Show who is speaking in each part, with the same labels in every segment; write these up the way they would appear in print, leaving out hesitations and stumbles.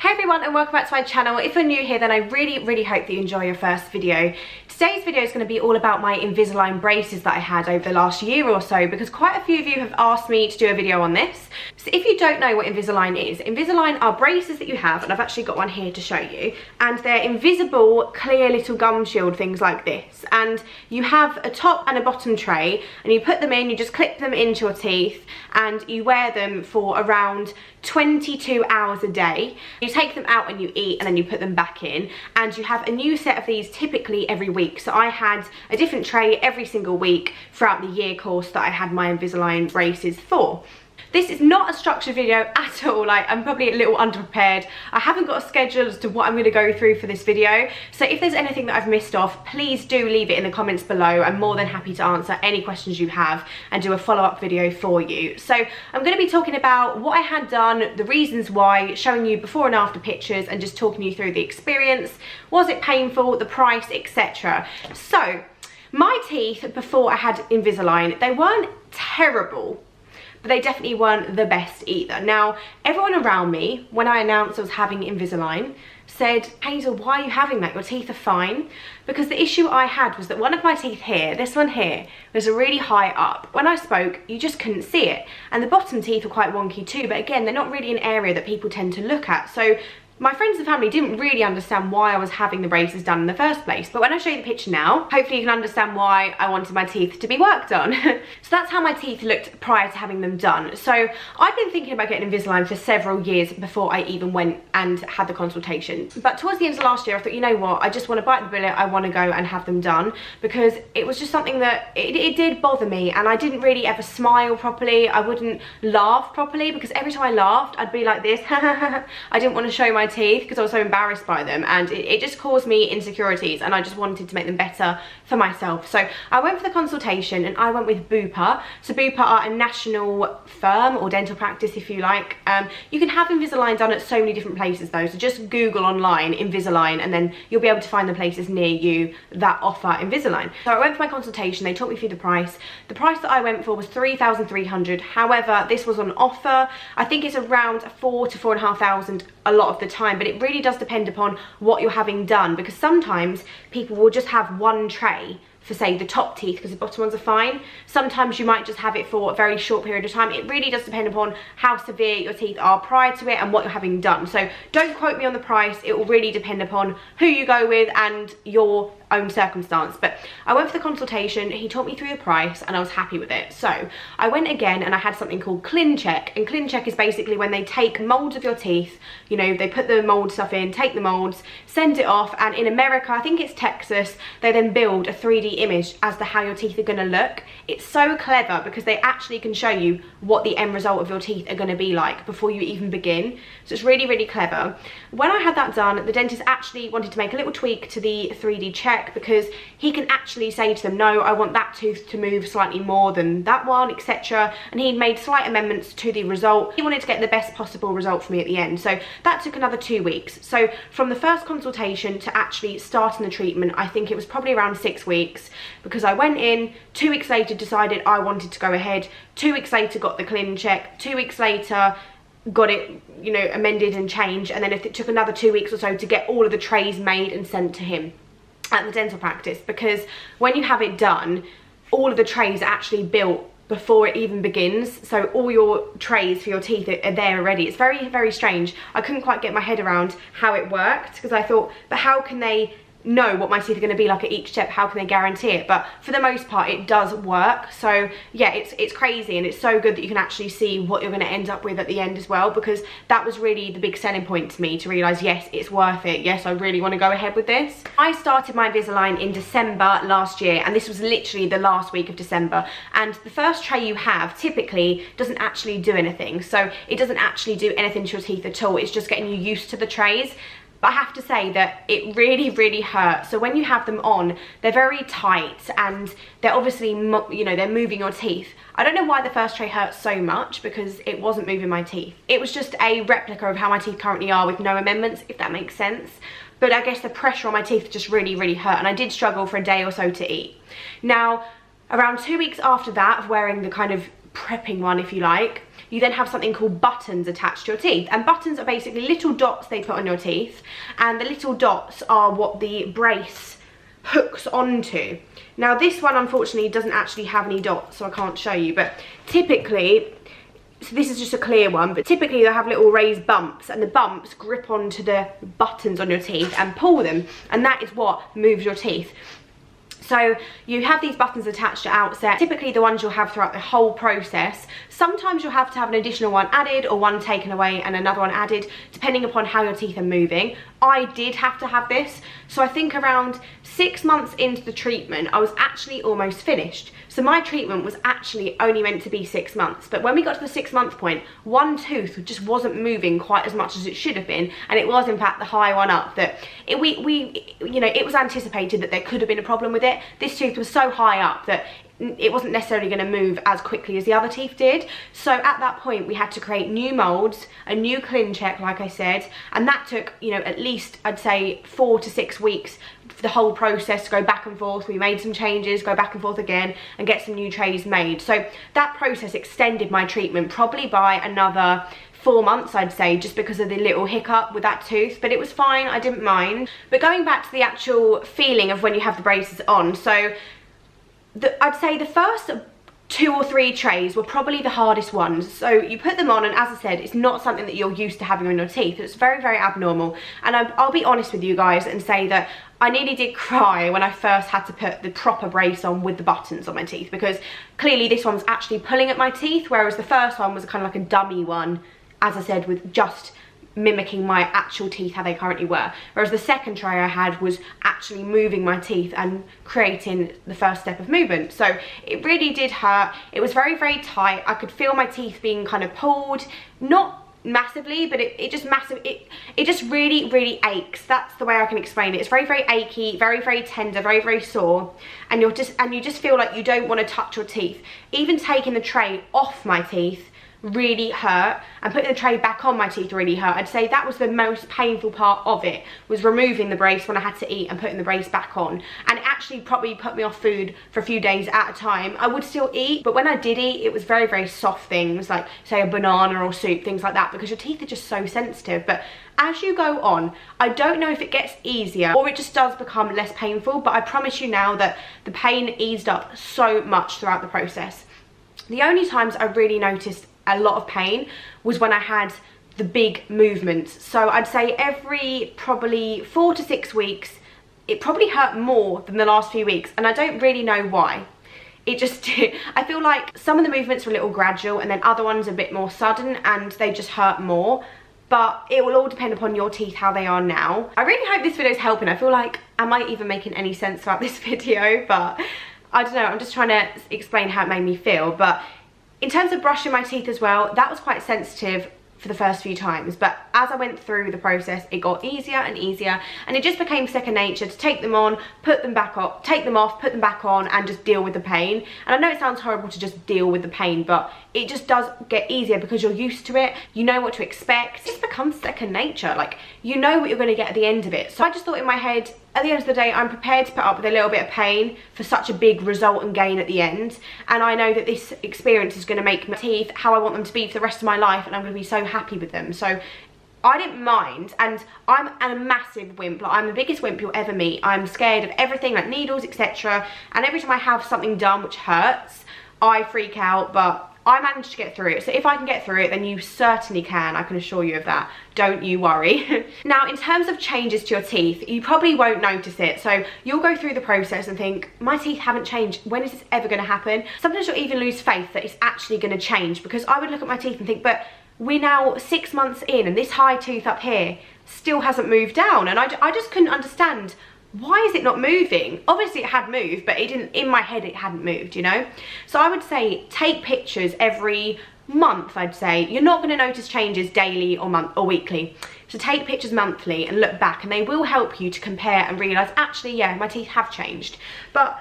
Speaker 1: Hey everyone, and welcome back to my channel. If you're new here, then I really hope that you enjoy your first video. Today's video is going to be all about my Invisalign braces that I had over the last year or so, because quite a few of you have asked me to do a video on this. So if you don't know what Invisalign is, Invisalign are braces that you have, and I've actually got one here to show you, and they're invisible, clear little gum shield things like this. And you have a top and a bottom tray, and you put them in, you just clip them into your teeth, and you wear them for around 22 hours a day. You take them out when you eat and then you put them back in, and you have a new set of these typically every week. So I had a different tray every single week throughout the year course that I had my Invisalign braces for. This is not a structured video at all. Like, I'm probably a little underprepared. I haven't got a schedule as to what I'm going to go through for this video. So if there's anything that I've missed off, please do leave it in the comments below. I'm more than happy to answer any questions you have and do a follow-up video for you. So I'm going to be talking about what I had done, the reasons why, showing you before and after pictures, and just talking you through the experience. Was it painful, the price, etc. So my teeth before I had Invisalign, they weren't terrible, but they definitely weren't the best either. Now, everyone around me, when I announced I was having Invisalign, said, Hazel, why are you having that? Your teeth are fine. Because the issue I had was that one of my teeth here, this one here, was really high up. When I spoke, you just couldn't see it. And the bottom teeth were quite wonky too, but again, they're not really an area that people tend to look at. So my friends and family didn't really understand why I was having the braces done in the first place. But when I show you the picture now, hopefully you can understand why I wanted my teeth to be worked on. So that's how my teeth looked prior to having them done. So I've been thinking about getting Invisalign for several years before I even went and had the consultation. But towards the end of last year, I thought, you know what, I just want to bite the bullet. I want to go and have them done, because it was just something that it did bother me, and I didn't really ever smile properly. I wouldn't laugh properly, because every time I laughed, I'd be like this. I didn't want to show my teeth because I was so embarrassed by them, and it just caused me insecurities, and I just wanted to make them better for myself. So I went for the consultation, and I went with Bupa. So Bupa are a national firm, or dental practice if you like. You can have Invisalign done at so many different places though, so just Google online Invisalign and then you'll be able to find the places near you that offer Invisalign. So I went for my consultation, they talked me through the price. The price that I went for was $3,300. However, this was on offer. I think it's around $4,000 to $4,500 a lot of the time, but it really does depend upon what you're having done, because sometimes people will just have one tray for, say, the top teeth, because the bottom ones are fine. Sometimes you might just have it for a very short period of time. It really does depend upon how severe your teeth are prior to it and what you're having done. So don't quote me on the price. It will really depend upon who you go with and your own circumstance. But I went for the consultation, he taught me through the price, and I was happy with it. So I went again, and I had something called ClinCheck, and ClinCheck is basically when they take molds of your teeth, you know, they put the mold stuff in, take the molds, send it off, and in America, I think it's Texas, they then build a 3D image as to how your teeth are going to look. It's so clever because they actually can show you what the end result of your teeth are going to be like before you even begin. So it's really clever. When I had that done, the dentist actually wanted to make a little tweak to the 3D check, because he can actually say to them, no, I want that tooth to move slightly more than that one, etc. And he made slight amendments to the result. He wanted to get the best possible result for me at the end. So that took another 2 weeks. So from the first consultation to actually starting the treatment, I think it was probably around 6 weeks, because I went in, 2 weeks later decided I wanted to go ahead, 2 weeks later got the ClinCheck, 2 weeks later got it, you know, amended and changed, and then it took another 2 weeks or so to get all of the trays made and sent to him at the dental practice, because when you have it done, all of the trays are actually built before it even begins. So all your trays for your teeth are there already. It's very strange. I couldn't quite get my head around how it worked, because I thought, but how can they know what my teeth are going to be like at each step? How can they guarantee it? But for the most part, it does work. So yeah, it's crazy, and it's so good that you can actually see what you're going to end up with at the end as well, because that was really the big selling point to me, to realise, yes, it's worth it. Yes, I really want to go ahead with this. I started my Invisalign in December last year, and this was literally the last week of December, and the first tray you have typically doesn't actually do anything. So it doesn't actually do anything to your teeth at all. It's just getting you used to the trays. But I have to say that it really hurts. So when you have them on, they're very tight, and they're obviously, you know, they're moving your teeth. I don't know why the first tray hurt so much, because it wasn't moving my teeth. It was just a replica of how my teeth currently are with no amendments, if that makes sense. But I guess the pressure on my teeth just really hurt, and I did struggle for a day or so to eat. Now, around 2 weeks after that, of wearing the kind of prepping one, if you like, you then have something called buttons attached to your teeth. And buttons are basically little dots they put on your teeth, and the little dots are what the brace hooks onto. Now this one unfortunately doesn't actually have any dots, so I can't show you, but typically, so this is just a clear one, but typically they'll have little raised bumps, and the bumps grip onto the buttons on your teeth and pull them, and that is what moves your teeth. So you have these buttons attached at outset, typically the ones you'll have throughout the whole process. Sometimes you'll have to have an additional one added or one taken away and another one added, depending upon how your teeth are moving. I did have to have this, so I think around 6 months into the treatment, I was actually almost finished. So my treatment was actually only meant to be 6 months, but when we got to the 6 month point, one tooth just wasn't moving quite as much as it should have been, and it was in fact the high one up that it was anticipated that there could have been a problem with it. This tooth was so high up that it wasn't necessarily going to move as quickly as the other teeth did. So at that point we had to create new molds, a new clean check like I said, and that took, you know, at least I'd say 4 to 6 weeks for the whole process to go back and forth. We made some changes, go back and forth again, and get some new trays made. So that process extended my treatment probably by another 4 months, I'd say, just because of the little hiccup with that tooth, but it was fine, I didn't mind. But going back to the actual feeling of when you have the braces on, so I'd say the first 2 or 3 trays were probably the hardest ones. So you put them on, and as I said, it's not something that you're used to having on your teeth. It's very, very abnormal. And I'll be honest with you guys and say that I nearly did cry when I first had to put the proper brace on with the buttons on my teeth, because clearly this one was actually pulling at my teeth, whereas the first one was kind of like a dummy one, as I said, with just mimicking my actual teeth how they currently were, whereas the second tray I had was actually moving my teeth and creating the first step of movement. So it really did hurt. It was very, very tight. I could feel my teeth being kind of pulled, not massively, but it just really, really aches. That's the way I can explain it. It's very, very achy, very, very tender, very, very sore, and you just feel like you don't want to touch your teeth. Even taking the tray off my teeth really hurt, and putting the tray back on my teeth really hurt. I'd say that was the most painful part of it, was removing the brace when I had to eat and putting the brace back on. And it actually probably put me off food for a few days at a time. I would still eat, but when I did eat, it was very, very soft things, like say a banana or soup, things like that, because your teeth are just so sensitive. But as you go on, I don't know if it gets easier or it just does become less painful, but I promise you now that the pain eased up so much throughout the process. The only times I really noticed a lot of pain was when I had the big movements. So I'd say every probably 4 to 6 weeks, it probably hurt more than the last few weeks, and I don't really know why. It just, I feel like some of the movements were a little gradual, and then other ones a bit more sudden, and they just hurt more. But it will all depend upon your teeth, how they are now. I really hope this video is helping. I feel like, am I even making any sense about this video? But I don't know, I'm just trying to explain how it made me feel. But in terms of brushing my teeth as well, that was quite sensitive for the first few times, but as I went through the process, it got easier and easier, and it just became second nature to take them on, put them back up, take them off, put them back on, and just deal with the pain. And I know it sounds horrible to just deal with the pain, but it just does get easier because you're used to it. You know what to expect. It just becomes second nature. Like, you know what you're going to get at the end of it. So I just thought in my head, at the end of the day, I'm prepared to put up with a little bit of pain for such a big result and gain at the end. And I know that this experience is going to make my teeth how I want them to be for the rest of my life, and I'm going to be so happy with them. So I didn't mind, and I'm a massive wimp. Like, I'm the biggest wimp you'll ever meet. I'm scared of everything, like needles, etc. And every time I have something done which hurts, I freak out, but I managed to get through it. So if I can get through it, then you certainly can. I can assure you of that. Don't you worry. Now, in terms of changes to your teeth, you probably won't notice it. So you'll go through the process and think, my teeth haven't changed. When is this ever going to happen? Sometimes you'll even lose faith that it's actually going to change, because I would look at my teeth and think, but we're now 6 months in and this high tooth up here still hasn't moved down. And I just couldn't understand, why is it not moving? Obviously it had moved, but it didn't, in my head it hadn't moved, you know? So I would say take pictures every month. I'd say you're not going to notice changes daily or month or weekly. So take pictures monthly and look back, and they will help you to compare and realise, actually, yeah, my teeth have changed. But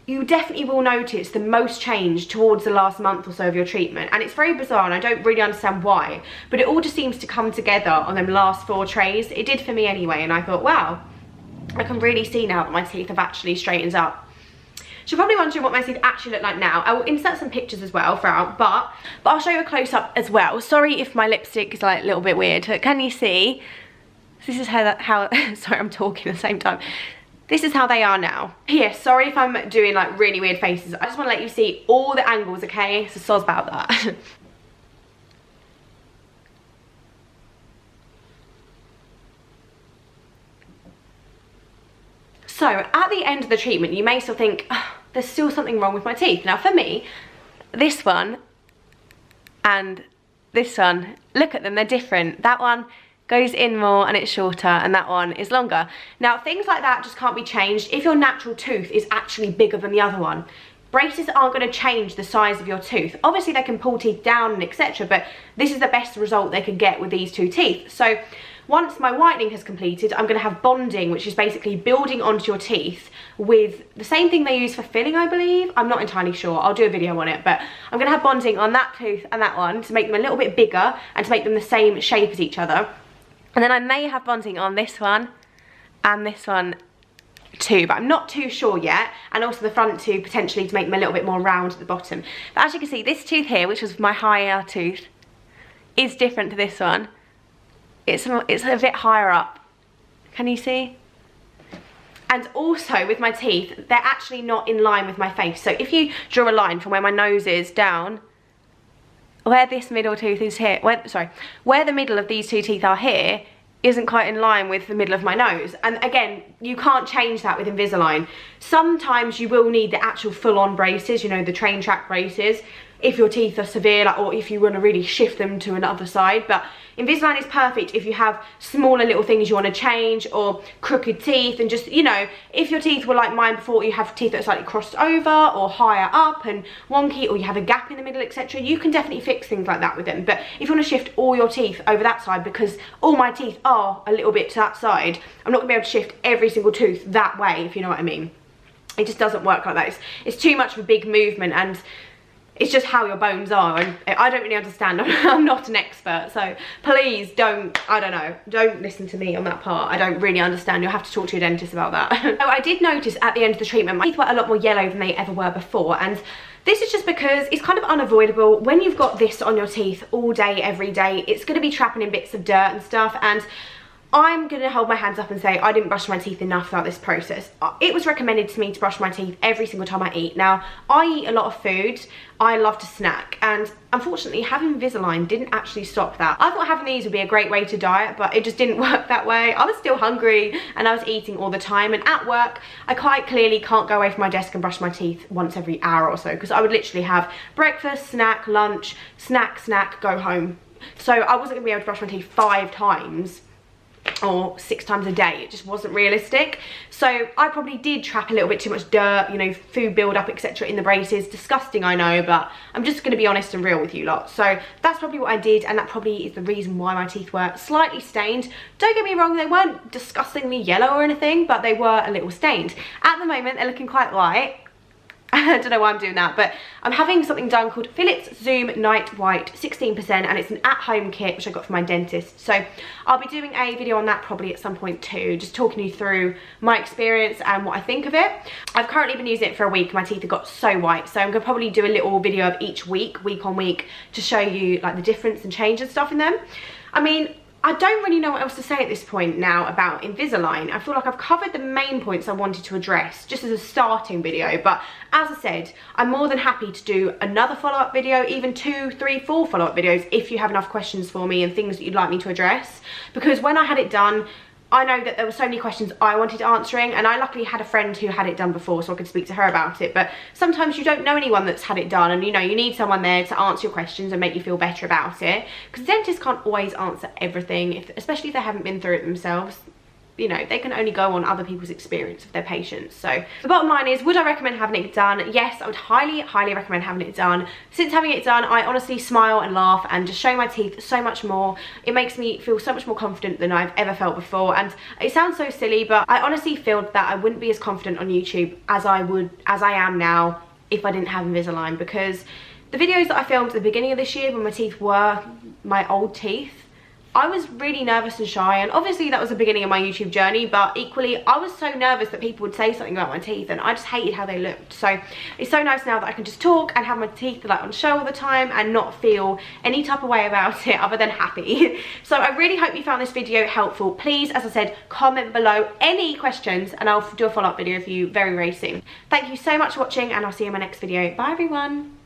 Speaker 1: you definitely will notice the most change towards the last month or so of your treatment. And it's very bizarre, and I don't really understand why, but it all just seems to come together on them last 4 trays. It did for me anyway, and I thought, wow, I can really see now that my teeth have actually straightened up. you're probably wondering what my teeth actually look like now. I will insert some pictures as well throughout, but I'll show you a close-up as well. Sorry if my lipstick is like a little bit weird. Can you see? This is how sorry, I'm talking at the same time. This is how they are now. Yeah, sorry if I'm doing like really weird faces. I just want to let you see all the angles, okay? So soz about that. So at the end of the treatment, you may still think, oh, there's still something wrong with my teeth. Now for me, this one and this one, look at them, they're different. That one goes in more and it's shorter, and that one is longer. Now things like that just can't be changed. If your natural tooth is actually bigger than the other one, braces aren't going to change the size of your tooth. Obviously they can pull teeth down and etc, but this is the best result they can get with these two teeth. So once my whitening has completed, I'm going to have bonding, which is basically building onto your teeth with the same thing they use for filling, I believe. I'm not entirely sure. I'll do a video on it, but I'm going to have bonding on that tooth and that one to make them a little bit bigger and to make them the same shape as each other. And then I may have bonding on this one and this one too, but I'm not too sure yet. And also the front two, potentially to make them a little bit more round at the bottom. But as you can see, this tooth here, which was my higher tooth, is different to this one. It's a bit higher up. Can you see? And also with my teeth, they're actually not in line with my face. So if you draw a line from where my nose is down, where this middle tooth is here, where the middle of these two teeth are here, isn't quite in line with the middle of my nose. And again, you can't change that with Invisalign. Sometimes you will need the actual full-on braces, you know, the train track braces, if your teeth are severe, like, or if you want to really shift them to another side. But Invisalign is perfect if you have smaller little things you want to change, or crooked teeth, and just, you know, if your teeth were like mine before, you have teeth that are slightly crossed over or higher up and wonky, or you have a gap in the middle, etc. You can definitely fix things like that with them. But if you want to shift all your teeth over that side, because all my teeth are a little bit to that side, I'm not going to be able to shift every single tooth that way, if you know what I mean. It just doesn't work like that. It's too much of a big movement, and it's just how your bones are, and I don't really understand. I'm not an expert, so please don't, I don't know, don't listen to me on that part. I don't really understand. You'll have to talk to your dentist about that. So I did notice at the end of the treatment, my teeth were a lot more yellow than they ever were before, and this is just because it's kind of unavoidable. When you've got this on your teeth all day, every day, it's going to be trapping in bits of dirt and stuff, and I'm going to hold my hands up and say I didn't brush my teeth enough throughout this process. It was recommended to me to brush my teeth every single time I eat. Now, I eat a lot of food. I love to snack, and unfortunately having Invisalign didn't actually stop that. I thought having these would be a great way to diet, but it just didn't work that way. I was still hungry and I was eating all the time, and at work I quite clearly can't go away from my desk and brush my teeth once every hour or so, because I would literally have breakfast, snack, lunch, snack, go home. So I wasn't going to be able to brush my teeth 5 times or 6 times a day. It just wasn't realistic. So I probably did trap a little bit too much dirt, you know, food build up, etc. in the braces. Disgusting, I know, but I'm just going to be honest and real with you lot. So that's probably what I did, and that probably is the reason why my teeth were slightly stained. Don't get me wrong, they weren't disgustingly yellow or anything, but they were a little stained. At the moment they're looking quite white. I don't know why I'm doing that, but I'm having something done called Philips Zoom Night White 16%, and it's an at-home kit which I got from my dentist. So I'll be doing a video on that probably at some point too, just talking you through my experience and what I think of it. I've currently been using it for a week. My teeth have got so white, so I'm gonna probably do a little video of each week on week, to show you like the difference and change and stuff in them. I mean, I don't really know what else to say at this point now about Invisalign. I feel like I've covered the main points I wanted to address just as a starting video, but as I said, I'm more than happy to do another follow-up video, even 2, 3, 4 follow-up videos if you have enough questions for me and things that you'd like me to address. Because when I had it done, I know that there were so many questions I wanted answering, and I luckily had a friend who had it done before, so I could speak to her about it. But sometimes you don't know anyone that's had it done, and you know, you need someone there to answer your questions and make you feel better about it, because dentists can't always answer everything, especially if they haven't been through it themselves. You know, they can only go on other people's experience of their patients. So the bottom line is, would I recommend having it done? Yes, I would highly recommend having it done. Since having it done, I honestly smile and laugh and just show my teeth so much more. It makes me feel so much more confident than I've ever felt before. And it sounds so silly, but I honestly feel that I wouldn't be as confident on YouTube as I am now if I didn't have Invisalign, because the videos that I filmed at the beginning of this year when my teeth were my old teeth, I was really nervous and shy, and obviously that was the beginning of my YouTube journey, but equally I was so nervous that people would say something about my teeth and I just hated how they looked. So it's so nice now that I can just talk and have my teeth like on show all the time and not feel any type of way about it other than happy. So I really hope you found this video helpful. Please, as I said, comment below any questions and I'll do a follow-up video for you very, very soon. Thank you so much for watching, and I'll see you in my next video. Bye everyone.